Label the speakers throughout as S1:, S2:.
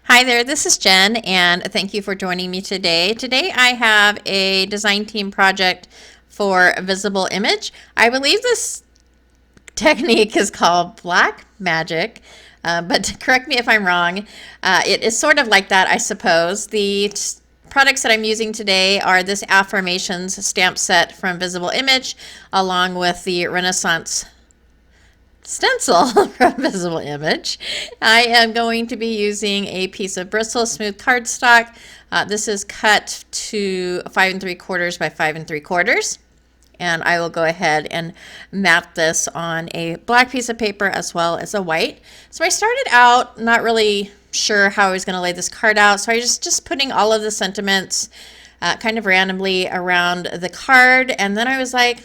S1: Hi there, this is Jen, and thank you for joining me today. Today I have a design team project for a visible image. I believe this technique is called black magic, but correct me if I'm wrong. It is sort of like that, I suppose. The products that I'm using today are this Affirmations stamp set from Visible Image, along with the Renaissance stencil from Visible Image. I am going to be using a piece of Bristol smooth cardstock. This is cut to 5 3/4 by 5 3/4. And I will go ahead and map this on a black piece of paper as well as a white. So I started out not really sure how I was going to lay this card out. So I was just putting all of the sentiments kind of randomly around the card. And then I was like,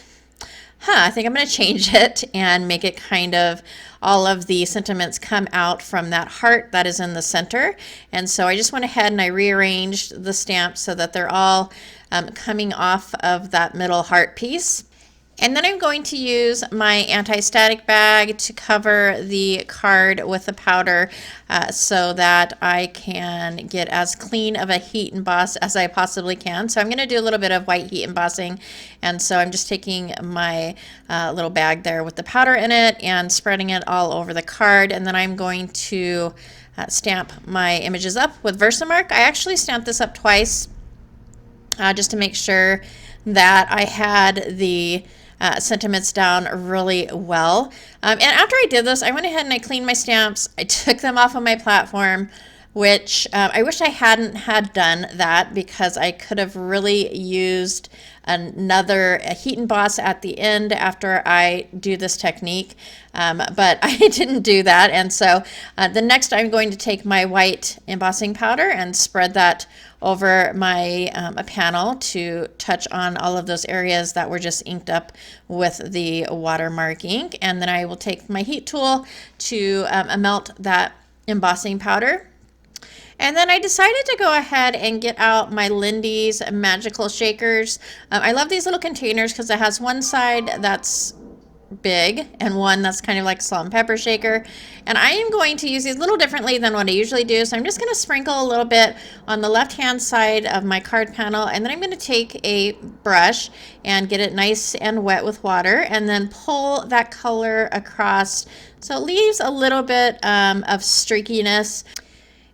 S1: I think I'm going to change it and make it kind of all of the sentiments come out from that heart that is in the center. And so I just went ahead and I rearranged the stamps so that they're all coming off of that middle heart piece. And then I'm going to use my anti-static bag to cover the card with the powder so that I can get as clean of a heat emboss as I possibly can. So I'm going to do a little bit of white heat embossing, and so I'm just taking my little bag there with the powder in it and spreading it all over the card, and then I'm going to stamp my images up with Versamark. I actually stamped this up twice just to make sure that I had the sentiments down really well. And after I did this, I went ahead and I cleaned my stamps. I took them off of my platform, which I wish I hadn't had done that, because I could have really used another heat emboss at the end after I do this technique, but I didn't do that. And so the next I'm going to take my white embossing powder and spread that over my a panel to touch on all of those areas that were just inked up with the watermark ink. And then I will take my heat tool to melt that embossing powder. And then I decided to go ahead and get out my Lindy's magical shakers. I love these little containers because it has one side that's big and one that's kind of like salt and pepper shaker. And I am going to use these a little differently than what I usually do. So I'm just going to sprinkle a little bit on the left hand side of my card panel, and then I'm going to take a brush and get it nice and wet with water and then pull that color across so it leaves a little bit of streakiness.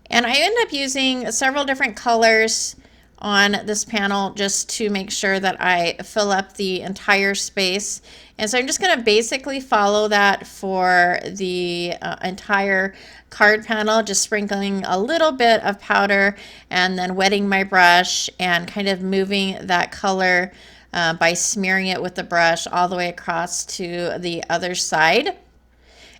S1: And I end up using several different colors on this panel just to make sure that I fill up the entire space. And so I'm just going to basically follow that for the entire card panel, just sprinkling a little bit of powder and then wetting my brush and kind of moving that color by smearing it with the brush all the way across to the other side.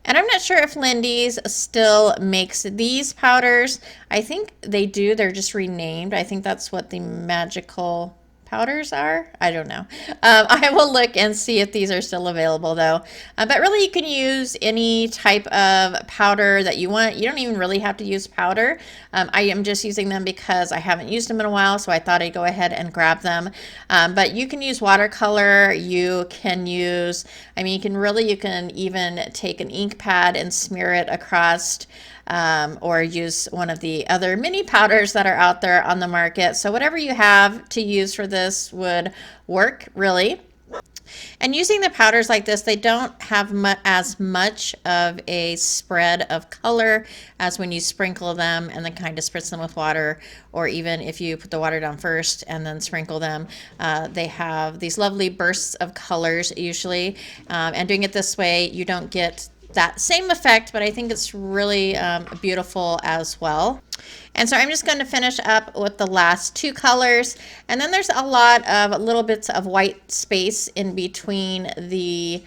S1: And I'm not sure if Lindy's still makes these powders. I think they do. They're just renamed. I think that's what the magical powders are. I don't know. I will look and see if these are still available though. But really you can use any type of powder that you want. You don't even really have to use powder. I am just using them because I haven't used them in a while, so I thought I'd go ahead and grab them. But you can use watercolor. You can use, I mean, you can even take an ink pad and smear it across, or use one of the other mini powders that are out there on the market. So whatever you have to use for this would work, really. And using the powders like this, they don't have as much of a spread of color as when you sprinkle them and then kind of spritz them with water, or even if you put the water down first and then sprinkle them. They have these lovely bursts of colors usually, and doing it this way you don't get that same effect, but I think it's really beautiful as well. And so I'm just going to finish up with the last two colors, and then there's a lot of little bits of white space in between the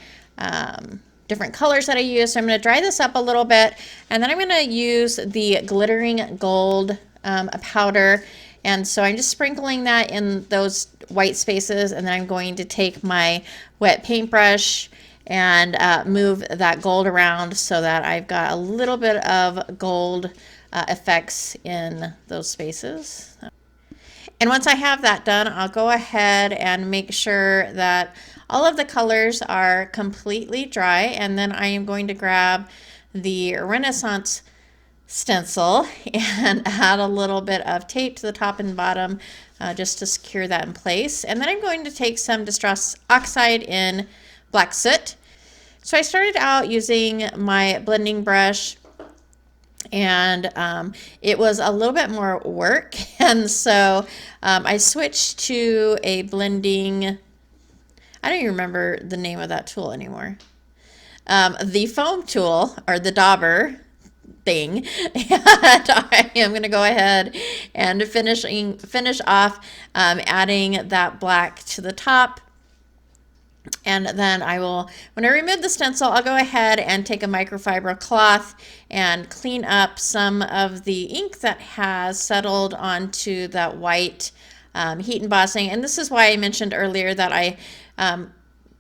S1: different colors that I use. So I'm going to dry this up a little bit, and then I'm going to use the glittering gold powder. And so I'm just sprinkling that in those white spaces, and then I'm going to take my wet paintbrush and move that gold around so that I've got a little bit of gold effects in those spaces. And once I have that done, I'll go ahead and make sure that all of the colors are completely dry, and then I am going to grab the Renaissance stencil and add a little bit of tape to the top and bottom just to secure that in place. And then I'm going to take some Distress Oxide in Black Soot. So I started out using my blending brush, and it was a little bit more work, and so I switched to a blending, I don't even remember the name of that tool anymore. The foam tool, or the dauber thing, and I am going to go ahead and finish off adding that black to the top. And then I will, when I remove the stencil, I'll go ahead and take a microfiber cloth and clean up some of the ink that has settled onto that white heat embossing. And this is why I mentioned earlier that I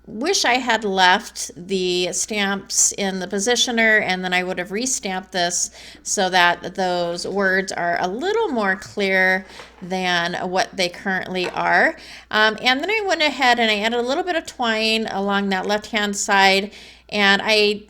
S1: wish I had left the stamps in the positioner, and then I would have restamped this so that those words are a little more clear than what they currently are. And then I went ahead and I added a little bit of twine along that left hand side, and I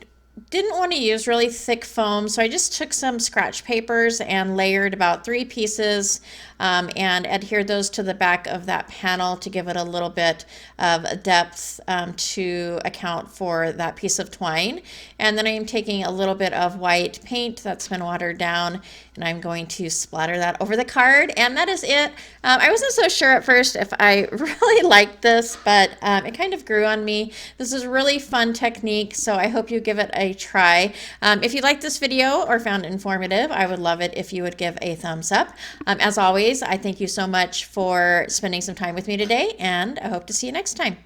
S1: didn't want to use really thick foam, so I just took some scratch papers and layered about 3 pieces and adhered those to the back of that panel to give it a little bit of depth to account for that piece of twine. And then I'm taking a little bit of white paint that's been watered down, and I'm going to splatter that over the card, and that is it. I wasn't so sure at first if I really liked this, but it kind of grew on me. This is a really fun technique, so I hope you give it a try. If you liked this video or found it informative, I would love it if you would give a thumbs up. As always, I thank you so much for spending some time with me today, and I hope to see you next time.